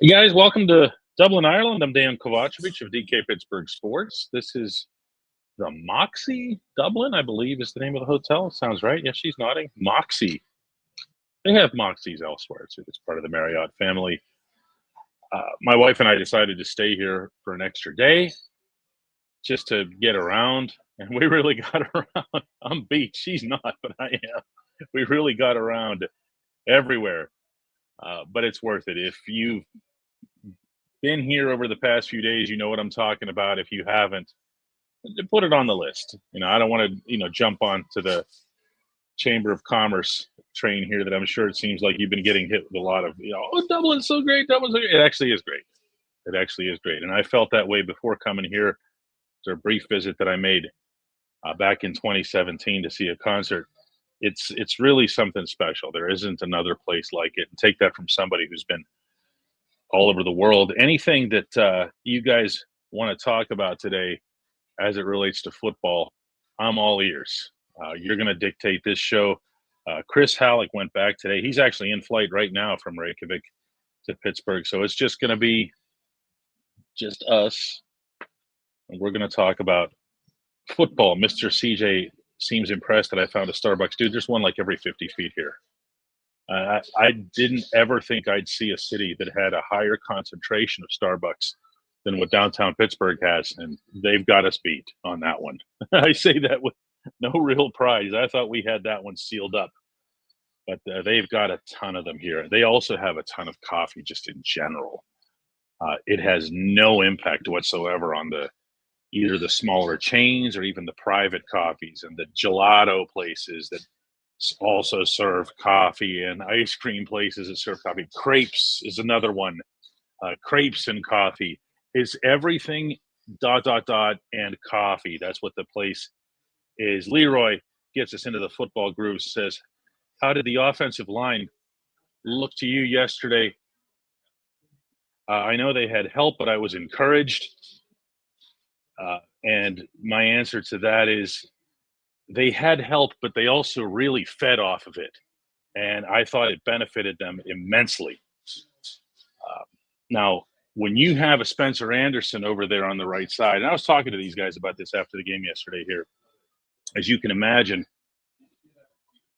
Hey guys, welcome to Dublin, Ireland. I'm Dejan Kovacevic of DK Pittsburgh Sports. This is the Moxie Dublin, I believe, is the name of the hotel. Sounds right. Yes, she's nodding. Moxie. They have Moxies elsewhere, too. It's part of the Marriott family. My wife and I decided to stay here for an extra day just to get around, and we really got around. I'm beat. She's not, but I am. We really got around everywhere, but it's worth it. If you've been here over the past few days, you know what I'm talking about. If you haven't, put it on the list. I don't want to, jump onto the Chamber of Commerce train here that I'm sure it seems like you've been getting hit with a lot of, oh, Dublin's so great. Dublin's so great. It actually is great. It actually is great. And I felt that way before coming here. It's a brief visit that I made back in 2017 to see a concert. It's really something special. There isn't another place like it. And take that from somebody who's been all over the world. Anything that you guys want to talk about today as it relates to football, I'm all ears. You're going to dictate this show. Chris Halleck went back today. He's actually in flight right now from Reykjavik to Pittsburgh. So it's just going to be just us. And we're going to talk about football. Mr. CJ seems impressed that I found a Starbucks. Dude, there's one like every 50 feet here. I didn't ever think I'd see a city that had a higher concentration of Starbucks than what downtown Pittsburgh has, and they've got us beat on that one. I say that with no real pride. I thought we had that one sealed up, but they've got a ton of them here. They also have a ton of coffee just in general. It has no impact whatsoever on either the smaller chains or even the private coffees and the gelato places that also serve coffee, and ice cream places that serve coffee. Crepes is another one. Crepes and coffee is everything ... and coffee. That's what the place is. Leroy gets us into the football groove. Says, how did the offensive line look to you yesterday? I know they had help, but I was encouraged. And my answer to that is they had help, but they also really fed off of it. And I thought it benefited them immensely. Now, when you have a Spencer Anderson over there on the right side, and I was talking to these guys about this after the game yesterday here, as you can imagine,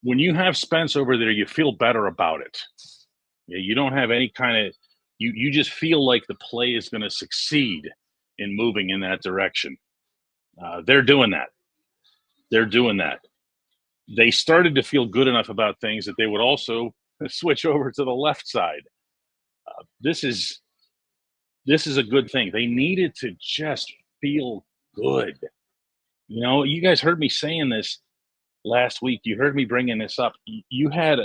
when you have Spence over there, you feel better about it. You don't have any kind of – you just feel like the play is going to succeed in moving in that direction. They're doing that. They're doing that. They started to feel good enough about things that they would also switch over to the left side. This is a good thing. They needed to just feel good. You guys heard me saying this last week. You heard me bringing this up. You had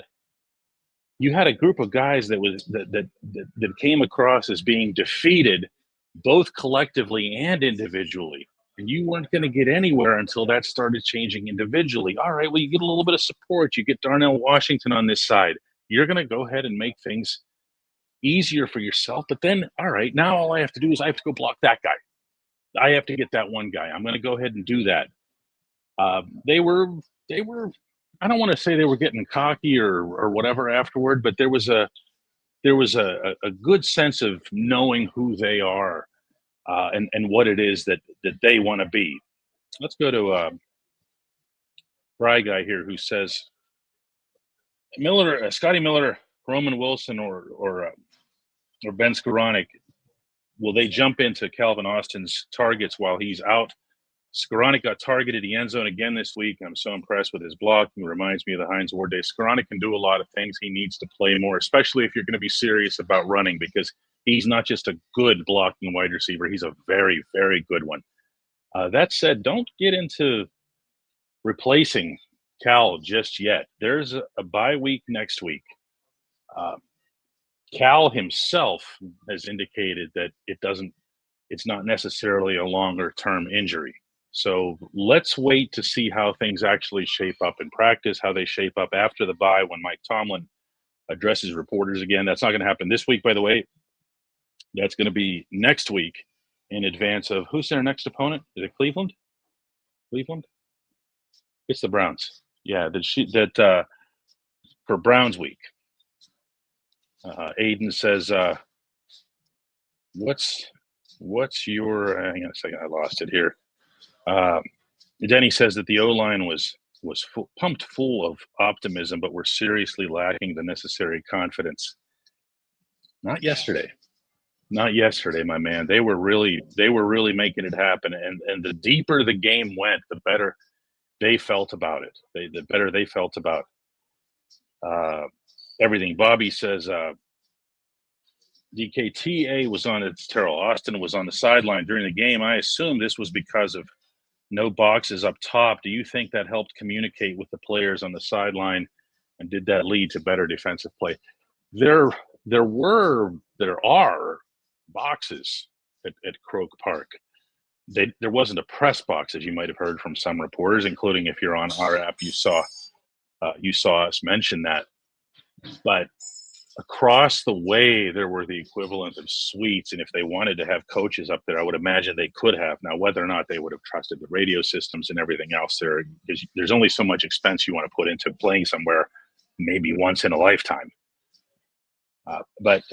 a group of guys that came across as being defeated, both collectively and individually. And you weren't going to get anywhere until that started changing individually. All right, well, you get a little bit of support. You get Darnell Washington on this side. You're going to go ahead and make things easier for yourself. But then, all right, now all I have to do is I have to go block that guy. I have to get that one guy. I'm going to go ahead and do that. They were. I don't want to say they were getting cocky or whatever afterward, but there was a good sense of knowing who they are. And what it is that they want to be. Let's go to Bry Guy here who says, Scotty Miller, Roman Wilson, or Ben Skoranek, will they jump into Calvin Austin's targets while he's out? Skoranek got targeted the end zone again this week. I'm so impressed with his blocking. It reminds me of the Heinz Ward days. Skoranek can do a lot of things. He needs to play more, especially if you're going to be serious about running, because he's not just a good blocking wide receiver. He's a very, very good one. That said, don't get into replacing Cal just yet. There's a bye week next week. Cal himself has indicated that it's not necessarily a longer term injury. So let's wait to see how things actually shape up in practice, how they shape up after the bye when Mike Tomlin addresses reporters again. That's not going to happen this week, by the way. That's going to be next week in advance of who's their next opponent? Is it Cleveland? Cleveland? It's the Browns. Yeah, for Browns week. Aiden says What's your? Hang on a second, I lost it here. Um, Denny says that the O line was pumped full of optimism, but were seriously lacking the necessary confidence. Not yesterday. Not yesterday, my man. They were really making it happen, and the deeper the game went, the better they felt about it. The better they felt about uh, everything. Bobby says DKTA was on its Terrell Austin was on the sideline during the game. I assume this was because of no boxes up top. Do you think that helped communicate with the players on the sideline, and did that lead to better defensive play? There, there are boxes at Croke Park. There wasn't a press box, as you might have heard from some reporters, including if you're on our app, you saw us mention that. But across the way, there were the equivalent of suites, and if they wanted to have coaches up there, I would imagine they could have. Now, whether or not they would have trusted the radio systems and everything else, there's only so much expense you want to put into playing somewhere, maybe once in a lifetime. But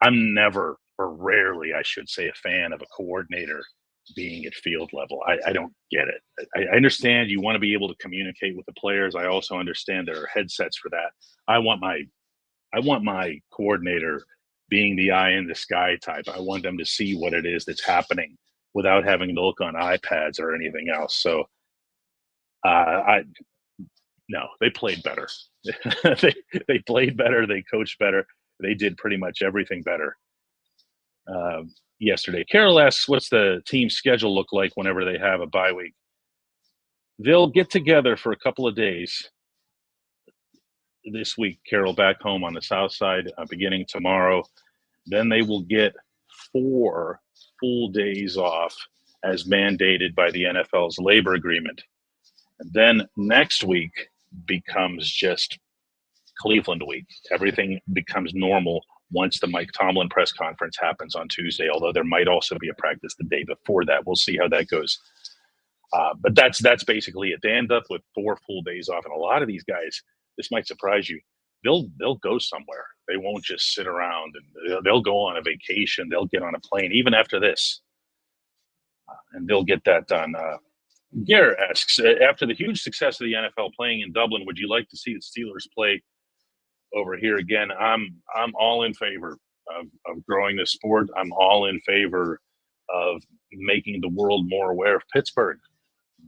I'm never, or rarely, I should say, a fan of a coordinator being at field level. I don't get it. I understand you want to be able to communicate with the players. I also understand there are headsets for that. I want my coordinator being the eye in the sky type. I want them to see what it is that's happening without having to look on iPads or anything else. So no, they played better. they played better. They coached better. They did pretty much everything better yesterday. Carol asks, what's the team schedule look like whenever they have a bye week? They'll get together for a couple of days this week, Carol, back home on the south side, beginning tomorrow. Then they will get 4 full days off as mandated by the NFL's labor agreement. And then next week becomes just Cleveland week. Everything becomes normal once the Mike Tomlin press conference happens on Tuesday, although there might also be a practice the day before that. We'll see how that goes. But that's basically it. They end up with 4 full days off. And a lot of these guys, this might surprise you, they'll go somewhere. They won't just sit around, and they'll go on a vacation. They'll get on a plane even after this, and they'll get that done. Garrett asks, after the huge success of the NFL playing in Dublin, would you like to see the Steelers play over here again? I'm all in favor of growing this sport. I'm all in favor of making the world more aware of Pittsburgh,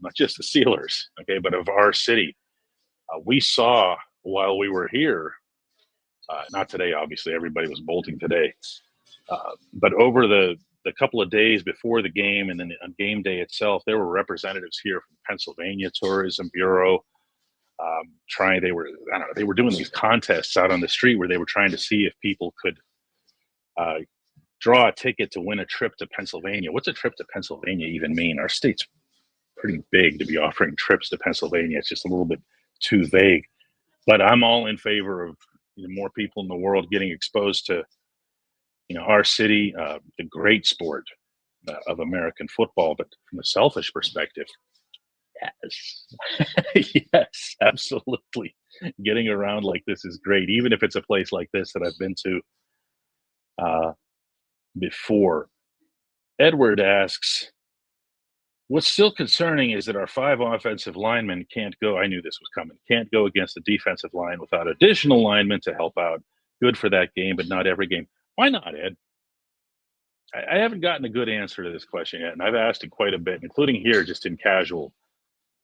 not just the Steelers, okay, but of our city. We saw while we were here, not today, obviously, everybody was bolting today, but over the couple of days before the game and then on game day itself, there were representatives here from the Pennsylvania Tourism Bureau they were doing these contests out on the street where they were trying to see if people could draw a ticket to win a trip to Pennsylvania. What's a trip to Pennsylvania even mean? Our state's pretty big to be offering trips to Pennsylvania. It's just a little bit too vague. But I'm all in favor of more people in the world getting exposed to our city, the great sport of American football. But from a selfish perspective, yes, yes, absolutely. Getting around like this is great, even if it's a place like this that I've been to before. Edward asks, what's still concerning is that our 5 offensive linemen can't go. I knew this was coming. Can't go against the defensive line without additional linemen to help out. Good for that game, but not every game. Why not, Ed? I haven't gotten a good answer to this question yet, and I've asked it quite a bit, including here just in casual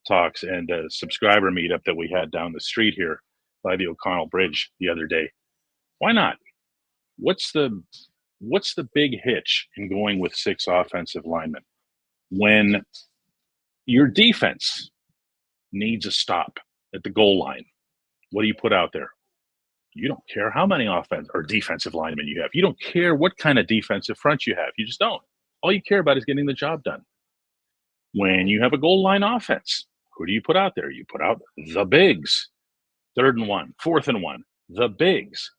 talks and a subscriber meetup that we had down the street here by the O'Connell Bridge the other day. Why not? What's the big hitch in going with 6 offensive linemen when your defense needs a stop at the goal line? What do you put out there? You don't care how many offensive or defensive linemen you have. You don't care what kind of defensive front you have. You just don't. All you care about is getting the job done. When you have a goal line offense, who do you put out there? You put out the bigs. 3rd and 1, 4th and 1, the bigs.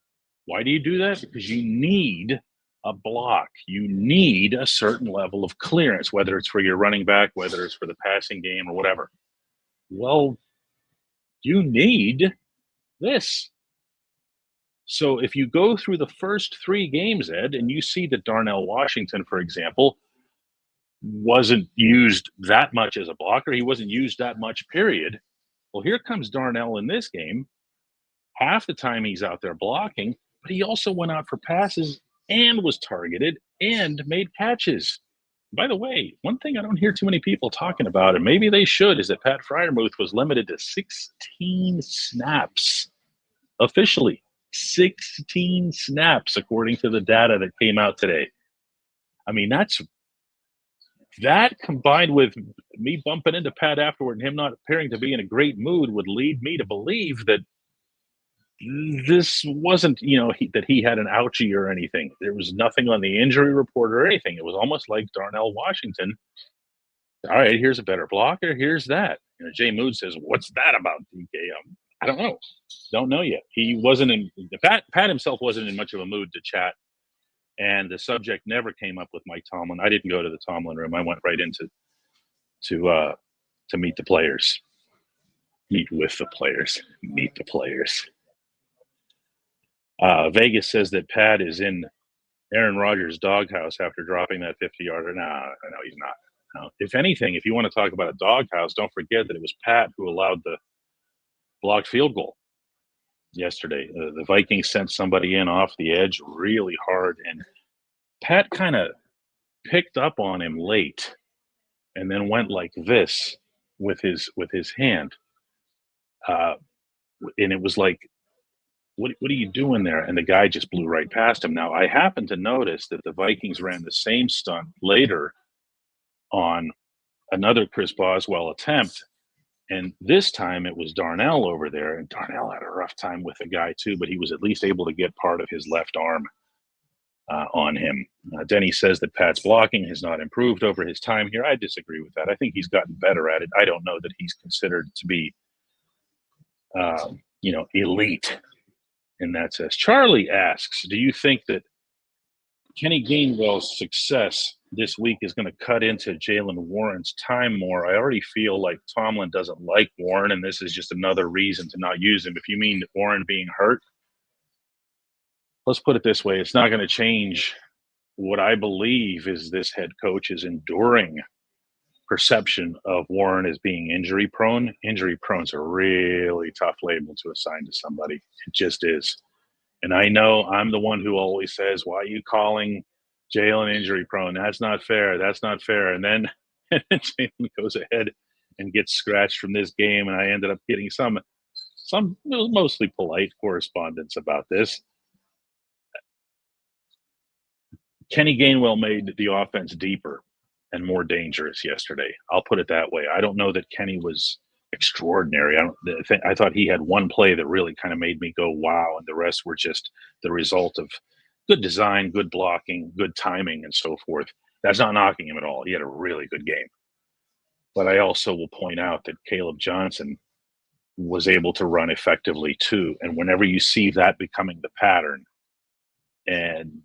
Why do you do that? Because you need a block. You need a certain level of clearance, whether it's for your running back, whether it's for the passing game or whatever. Well, you need this. So if you go through the first three games, Ed, and you see that Darnell Washington, for example, wasn't used that much as a blocker, he wasn't used that much, period. Well, here comes Darnell in this game. Half the time he's out there blocking, but he also went out for passes and was targeted and made catches. By the way, one thing I don't hear too many people talking about, and maybe they should, is that Pat Fryermuth was limited to 16 snaps. Officially, 16 snaps, according to the data that came out today. I mean, that combined with me bumping into Pat afterward and him not appearing to be in a great mood would lead me to believe that this wasn't, that he had an ouchie or anything. There was nothing on the injury report or anything. It was almost like Darnell Washington. All right, here's a better blocker. Here's that. Jay Mood says, "What's that about, DK?" I don't know. Don't know yet. He wasn't in. Pat himself wasn't in much of a mood to chat, and the subject never came up with Mike Tomlin. I didn't go to the Tomlin room. I went right into to meet the players, meet with the players, meet the players. Vegas says that Pat is in Aaron Rodgers' doghouse after dropping that 50-yarder. No, he's not. No. If anything, if you want to talk about a doghouse, don't forget that it was Pat who allowed the blocked field goal yesterday. The Vikings sent somebody in off the edge really hard, and Pat kind of picked up on him late and then went like this with his hand. And it was like, what are you doing there? And the guy just blew right past him. Now, I happened to notice that the Vikings ran the same stunt later on another Chris Boswell attempt. And this time it was Darnell over there. And Darnell had a rough time with the guy too, but he was at least able to get part of his left arm on him. Denny says that Pat's blocking has not improved over his time here. I disagree with that. I think he's gotten better at it. I don't know that he's considered to be, elite in that sense. Charlie asks, do you think that Kenny Gainwell's success this week is going to cut into Jaylen Warren's time more? I already feel like Tomlin doesn't like Warren, and this is just another reason to not use him. If you mean Warren being hurt, let's put it this way. It's not going to change what I believe is this head coach's enduring perception of Warren as being injury prone. Injury prone is a really tough label to assign to somebody. It just is. And I know I'm the one who always says, why are you calling Jaylen injury prone? That's not fair. That's not fair. And then Jaylen goes ahead and gets scratched from this game. And I ended up getting some mostly polite correspondence about this. Kenny Gainwell made the offense deeper and more dangerous yesterday. I'll put it that way. I don't know that Kenny was extraordinary. I thought he had one play that really kind of made me go, wow, and the rest were just the result of good design, good blocking, good timing, and so forth. That's not knocking him at all. He had a really good game. But I also will point out that Caleb Johnson was able to run effectively too. And whenever you see that becoming the pattern, and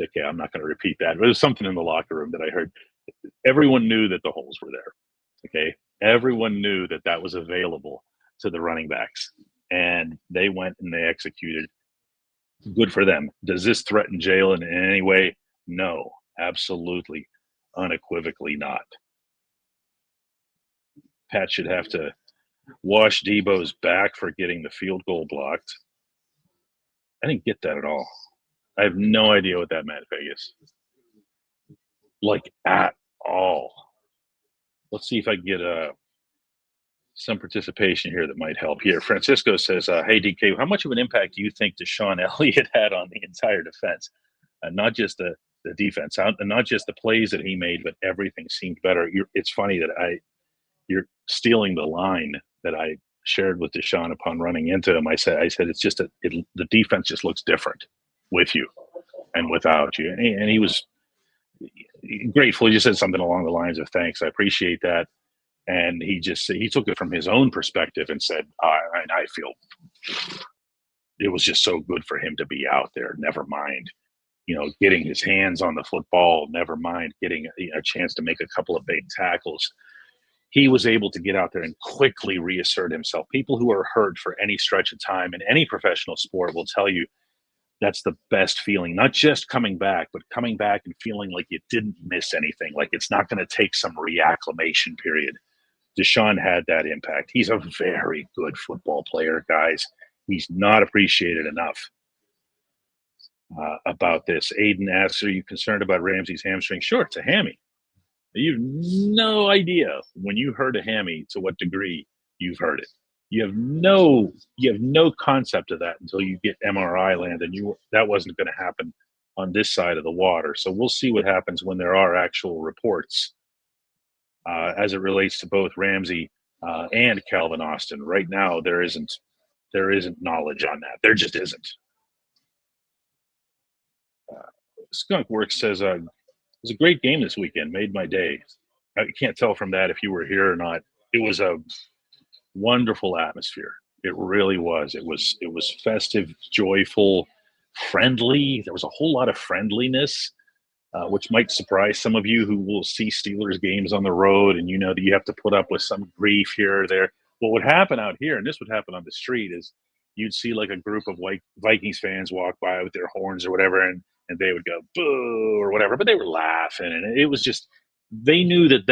okay, I'm not going to repeat that, but there's something in the locker room that I heard. Everyone knew that the holes were there. Okay. Everyone knew that that was available to the running backs, and they went and they executed. Good for them. Does this threaten Jaylen in any way? No, absolutely, unequivocally not. Pat should have to wash Debo's back for getting the field goal blocked. I didn't get that at all. I have no idea what that meant, Vegas. Like, at all. Let's see if I can get some participation here that might help here. Francisco says, hey, DK, how much of an impact do you think Deshaun Elliott had on the entire defense? Not just the defense, not just the plays that he made, but everything seemed better. It's funny that you're stealing the line that I shared with Deshaun upon running into him. I said it's just the defense just looks different with you and without you. And he was grateful. He just said something along the lines of, thanks, I appreciate that. And he took it from his own perspective and said, I feel it was just so good for him to be out there. Never mind, getting his hands on the football, never mind getting a chance to make a couple of big tackles. he was able to get out there and quickly reassert himself. People who are hurt for any stretch of time in any professional sport will tell you that's the best feeling, not just coming back, but coming back and feeling like you didn't miss anything, like it's not going to take some reacclimation period. Dejan had that impact. He's a very good football player, guys. He's not appreciated enough about this. Aiden asks, are you concerned about Ramsey's hamstring? Sure, it's a hammy. You have no idea when you heard a hammy to what degree you've heard it. You have no concept of that until you get MRI land, and that wasn't going to happen on this side of the water. So we'll see what happens when there are actual reports as it relates to both Ramsey and Calvin Austin. Right now, there isn't knowledge on that. There just isn't. Skunkworks says, it was a great game this weekend. Made my day. I can't tell from that if you were here or not. It was a wonderful atmosphere. It really was. It was festive, joyful, friendly. There was a whole lot of friendliness, which might surprise some of you who will see Steelers games on the road, and you know that you have to put up with some grief here or there. What would happen out here, and this would happen on the street, is you'd see like a group of Vikings fans walk by with their horns or whatever, and they would go boo or whatever, but they were laughing, and it was just, they knew that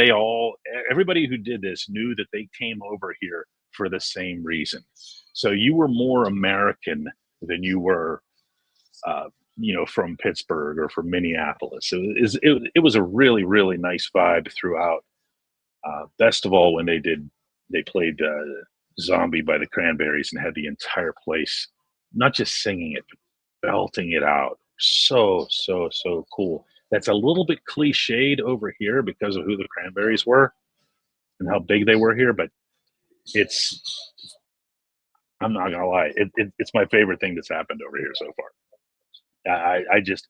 everybody who did this knew that they came over here for the same reason. So you were more American than you were, from Pittsburgh or from Minneapolis. It was a really, really nice vibe throughout. Best of all when they played Zombie by the Cranberries and had the entire place not just singing it, but belting it out. So cool. That's a little bit cliched over here because of who the Cranberries were and how big they were here, but I'm not gonna lie, it's my favorite thing that's happened over here so far. I just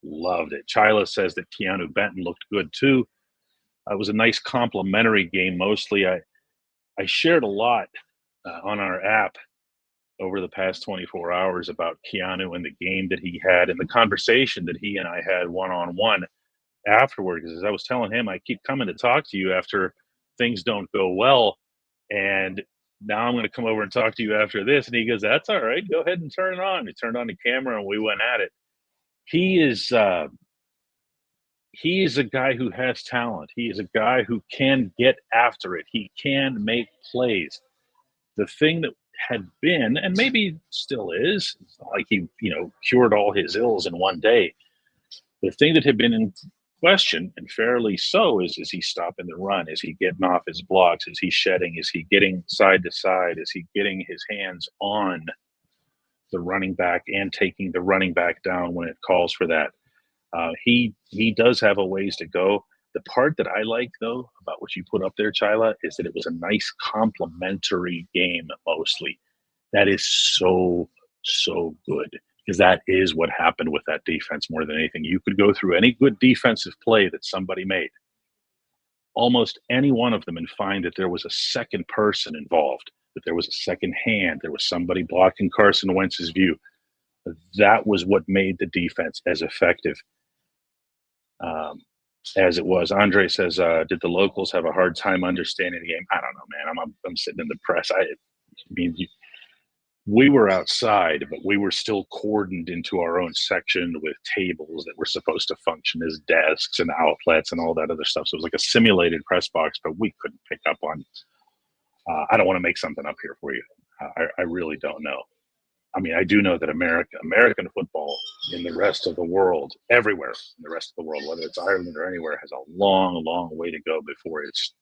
loved it. Chyla says that Keanu Benton looked good too. It was a nice complimentary game. Mostly, I shared a lot on our app over the past 24 hours about Keanu and the game that he had and the conversation that he and I had one-on-one afterward. Because as I was telling him, I keep coming to talk to you after things don't go well, and now I'm going to come over and talk to you after this. And he goes, that's all right. Go ahead and turn it on. He turned on the camera and we went at it. He is a guy who has talent. He is a guy who can get after it. He can make plays. The thing that had been, and maybe still is, like he, cured all his ills in one day. The thing that had been in question, and fairly so, is he stopping the run? Is he getting off his blocks? Is he shedding? Is he getting side to side? Is he getting his hands on the running back and taking the running back down when it calls for that? He does have a ways to go. The part that I like, though, about what you put up there, Chyla, is that it was a nice complementary game mostly. That is so good, because that is what happened with that defense more than anything. You could go through any good defensive play that somebody made, almost any one of them, and find that there was a second person involved, that there was a second hand, there was somebody blocking Carson Wentz's view. That was what made the defense as effective as it was. Andre says, did the locals have a hard time understanding the game? I don't know, man. I'm sitting in the press. We were outside, but we were still cordoned into our own section with tables that were supposed to function as desks and outlets and all that other stuff. So it was like a simulated press box, but we couldn't pick up on. I don't want to make something up here for you. I really don't know. I mean, I do know that American football in the rest of the world, everywhere in the rest of the world, whether it's Ireland or anywhere, has a long way to go before it's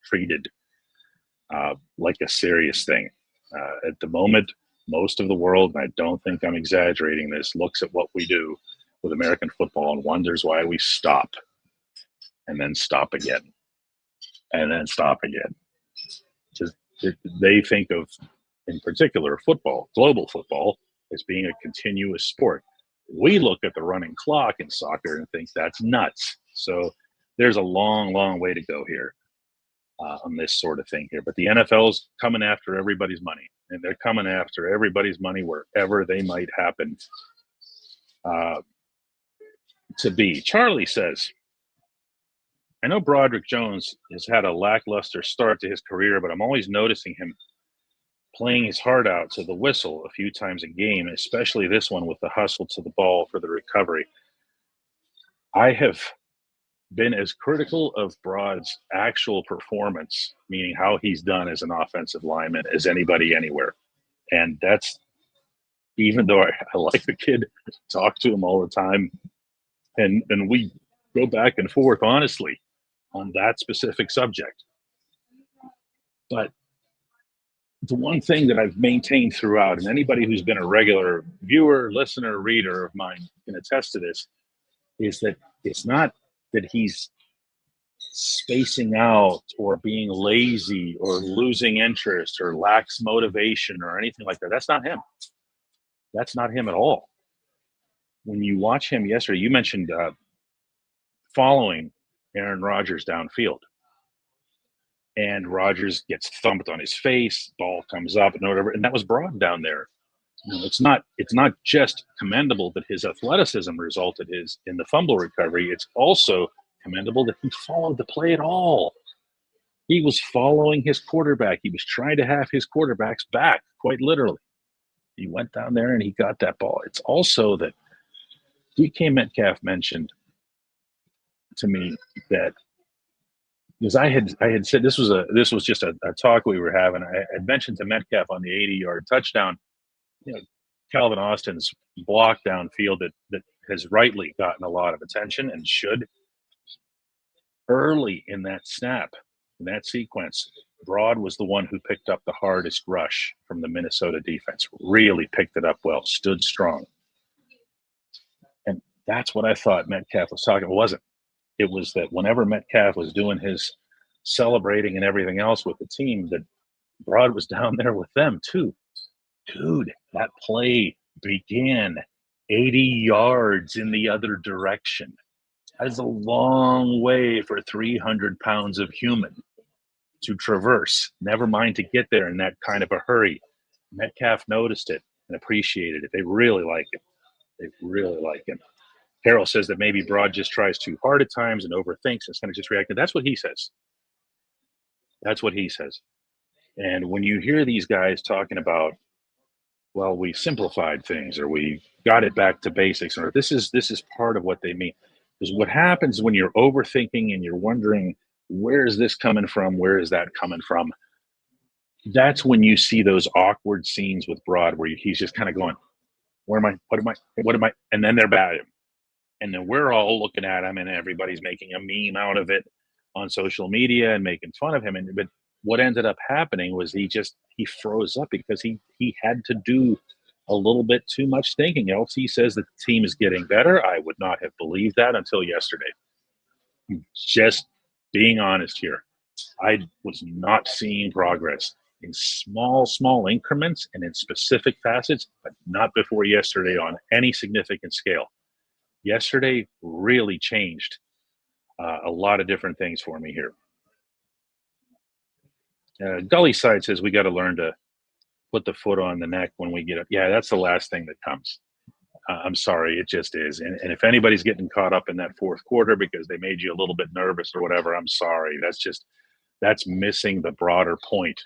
treated like a serious thing. At the moment, most of the world, and I don't think I'm exaggerating this, looks at what we do with American football and wonders why we stop and then stop again and then stop again. Just, they think of, in particular, football, global football, as being a continuous sport. We look at the running clock in soccer and think that's nuts. So there's a long way to go here on this sort of thing here. But the NFL's coming after everybody's money, and they're coming after everybody's money wherever they might happen to be. Charlie says, I know Broderick Jones has had a lackluster start to his career, but I'm always noticing him playing his heart out to the whistle a few times a game, especially this one with the hustle to the ball for the recovery. I have been as critical of Brod's actual performance, meaning how he's done as an offensive lineman, as anybody anywhere. And that's even though I like the kid, talk to him all the time, and we go back and forth honestly on that specific subject. But the one thing that I've maintained throughout, and anybody who's been a regular viewer, listener, reader of mine can attest to this, is that it's not that he's spacing out or being lazy or losing interest or lacks motivation or anything like that. That's not him. That's not him at all. When you watch him yesterday, you mentioned following Aaron Rodgers downfield. And Rodgers gets thumped on his face, ball comes up and whatever, and that was Broad down there. You know, it's not just commendable that his athleticism resulted in the fumble recovery. It's also commendable that he followed the play at all. He was following his quarterback. He was trying to have his quarterback's back, quite literally. He went down there and he got that ball. It's also that DK Metcalf mentioned to me that, because I had said this was just a talk we were having. I had mentioned to Metcalf on the 80-yard touchdown, you know, Calvin Austin's block downfield that has rightly gotten a lot of attention and should. Early in that snap, in that sequence, Broad was the one who picked up the hardest rush from the Minnesota defense. Really picked it up well, stood strong. And that's what I thought Metcalf was talking. It wasn't. It was that whenever Metcalf was doing his celebrating and everything else with the team, that Broad was down there with them too. Dude, that play began 80 yards in the other direction. That is a long way for 300 pounds of human to traverse, never mind to get there in that kind of a hurry. Metcalf noticed it and appreciated it. They really like it. They really like him. Carroll says that maybe Broad just tries too hard at times and overthinks instead of just reacting. That's what he says. That's what he says. And when you hear these guys talking about, well, we simplified things or we got it back to basics, or this is part of what they mean. Because what happens when you're overthinking and you're wondering, where is this coming from? Where is that coming from? That's when you see those awkward scenes with Broad where he's just kind of going, where am I? What am I? And then they're bad at him. And then we're all looking at him and everybody's making a meme out of it on social media and making fun of him. But what ended up happening was he froze up because he had to do a little bit too much thinking. LT says that the team is getting better. I would not have believed that until yesterday. Just being honest here. I was not seeing progress in small increments and in specific facets, but not before yesterday on any significant scale. Yesterday really changed a lot of different things for me here. Gully Side says we got to learn to put the foot on the neck when we get up. Yeah, that's the last thing that comes. I'm sorry, it just is. And if anybody's getting caught up in that fourth quarter because they made you a little bit nervous or whatever, I'm sorry. That's missing the broader point,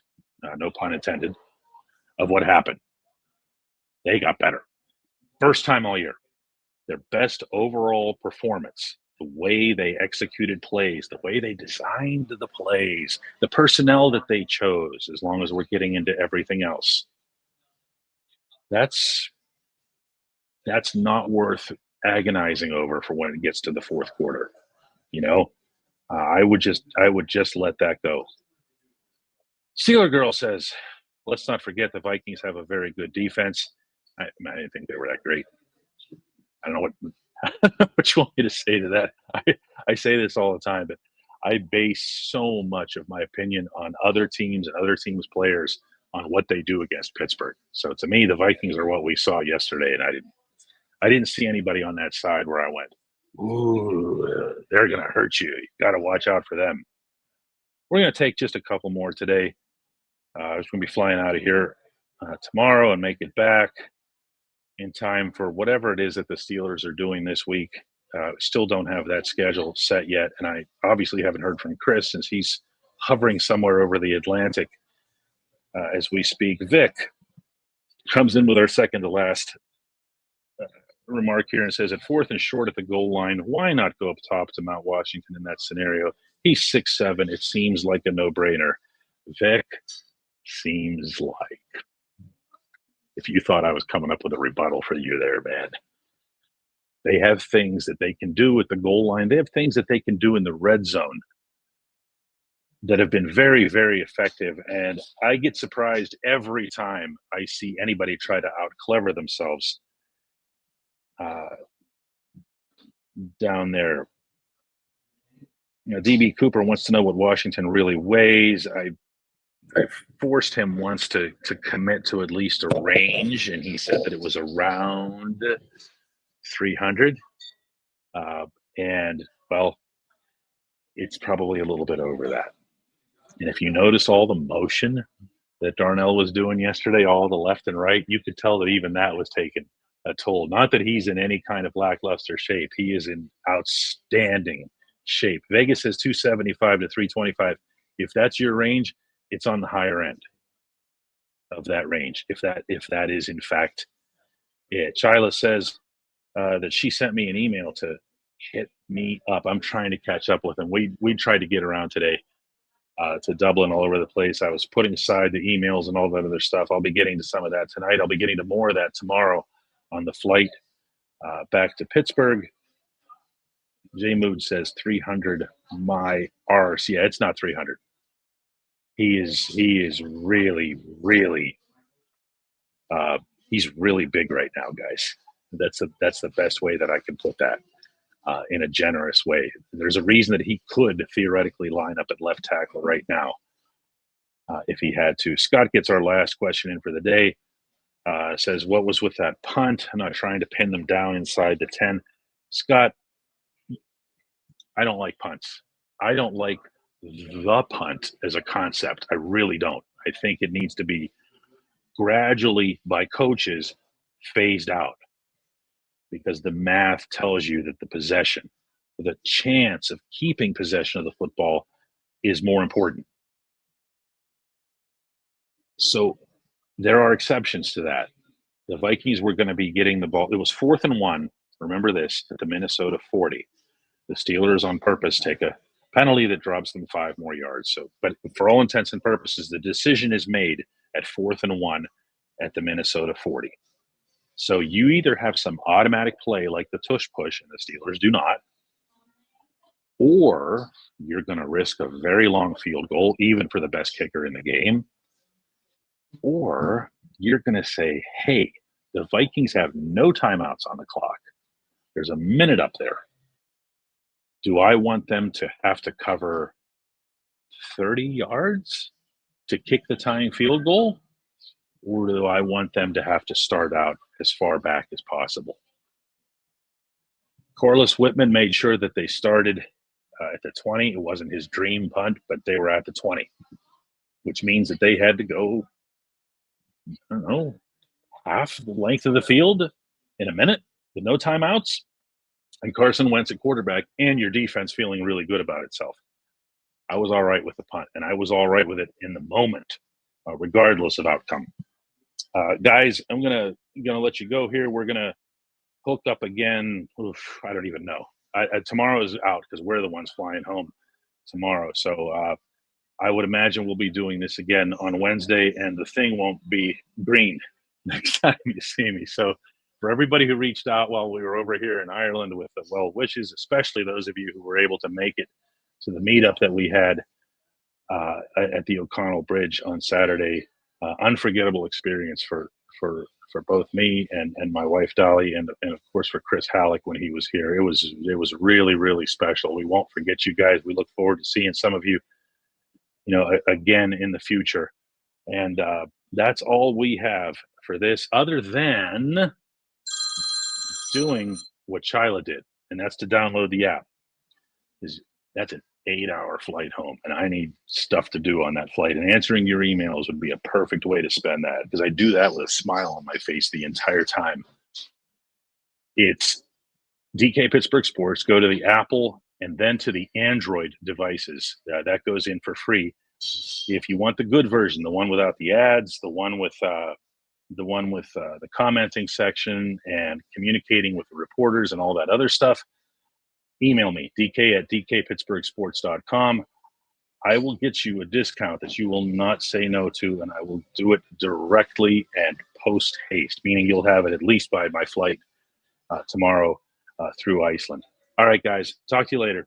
no pun intended, of what happened. They got better. First time all year. Their best overall performance, the way they executed plays, the way they designed the plays, the personnel that they chose, as long as we're getting into everything else. That's not worth agonizing over for when it gets to the fourth quarter. You know, I would just let that go. Steeler Girl says, let's not forget the Vikings have a very good defense. I didn't think they were that great. I don't know what you want me to say to that. I say this all the time, but I base so much of my opinion on other teams and other teams' players on what they do against Pittsburgh. So to me, the Vikings are what we saw yesterday, and I didn't see anybody on that side where I went, ooh, they're going to hurt you. You got to watch out for them. We're going to take just a couple more today. I was going to be flying out of here tomorrow and make it back in time for whatever it is that the Steelers are doing this week. Still don't have that schedule set yet, and I obviously haven't heard from Chris since he's hovering somewhere over the Atlantic as we speak. Vic comes in with our second to last remark here and says, at 4th and short at the goal line, why not go up top to Mount Washington in that scenario? He's 6'7". It seems like a no-brainer. Vic, seems like. If you thought I was coming up with a rebuttal for you there, man. They have things that they can do at the goal line. They have things that they can do in the red zone that have been very, very effective. And I get surprised every time I see anybody try to out-clever themselves down there. You know, DB Cooper wants to know what Washington really weighs. I forced him once to commit to at least a range, and he said that it was around 300. And, well, it's probably a little bit over that. And if you notice all the motion that Darnell was doing yesterday, all the left and right, you could tell that even that was taking a toll. Not that he's in any kind of lackluster shape. He is in outstanding shape. Vegas says 275 to 325. If that's your range, it's on the higher end of that range. If that is in fact it. Chyla says that she sent me an email to hit me up. I'm trying to catch up with him. We tried to get around today to Dublin all over the place. I was putting aside the emails and all that other stuff. I'll be getting to some of that tonight. I'll be getting to more of that tomorrow on the flight back to Pittsburgh. J Mood says 300 my arse. Yeah, it's not 300. He is really, really he's really big right now, guys. That's the best way that I can put that in a generous way. There's a reason that he could theoretically line up at left tackle right now if he had to. Scott gets our last question in for the day. Says, what was with that punt? I'm not trying to pin them down inside the 10. Scott, I don't like punts. I don't like the punt as a concept. I really don't. I think it needs to be gradually by coaches phased out because the math tells you that the possession, the chance of keeping possession of the football is more important. So there are exceptions to that. The Vikings were going to be getting the ball. It was 4th and 1. Remember this, at the Minnesota 40. The Steelers on purpose take a penalty that drops them 5 more yards. So, but for all intents and purposes, the decision is made at 4th and 1 at the Minnesota 40. So you either have some automatic play like the tush push, and the Steelers do not, or you're going to risk a very long field goal, even for the best kicker in the game, or you're going to say, hey, the Vikings have no timeouts on the clock. There's a minute up there. Do I want them to have to cover 30 yards to kick the tying field goal? Or do I want them to have to start out as far back as possible? Corliss Whitman made sure that they started at the 20. It wasn't his dream punt, but they were at the 20, which means that they had to go, I don't know, half the length of the field in a minute with no timeouts. And Carson Wentz at quarterback and your defense feeling really good about itself. I was all right with the punt, and I was all right with it in the moment, regardless of outcome. Guys, I'm gonna let you go here. We're gonna hook up again. I don't even know. Tomorrow is out because we're the ones flying home tomorrow. So I would imagine we'll be doing this again on Wednesday, and the thing won't be green next time you see me. So for everybody who reached out while we were over here in Ireland with the well wishes, especially those of you who were able to make it to the meetup that we had at the O'Connell Bridge on Saturday, unforgettable experience for both me and my wife Dolly, and of course for Chris Halleck when he was here. It was really, really special. We won't forget you guys. We look forward to seeing some of you, again in the future. And that's all we have for this, other than doing what Chyla did, and that's to download the app. That's an 8-hour flight home, and I need stuff to do on that flight, and answering your emails would be a perfect way to spend that, because I do that with a smile on my face the entire time. It's DK Pittsburgh Sports, go to the Apple and then to the Android devices. That goes in for free. If you want the good version, the one without the ads, the one with the commenting section and communicating with the reporters and all that other stuff, email me, dk@dkpittsburghsports.com. I will get you a discount that you will not say no to, and I will do it directly and post haste, meaning you'll have it at least by my flight tomorrow through Iceland. All right, guys. Talk to you later.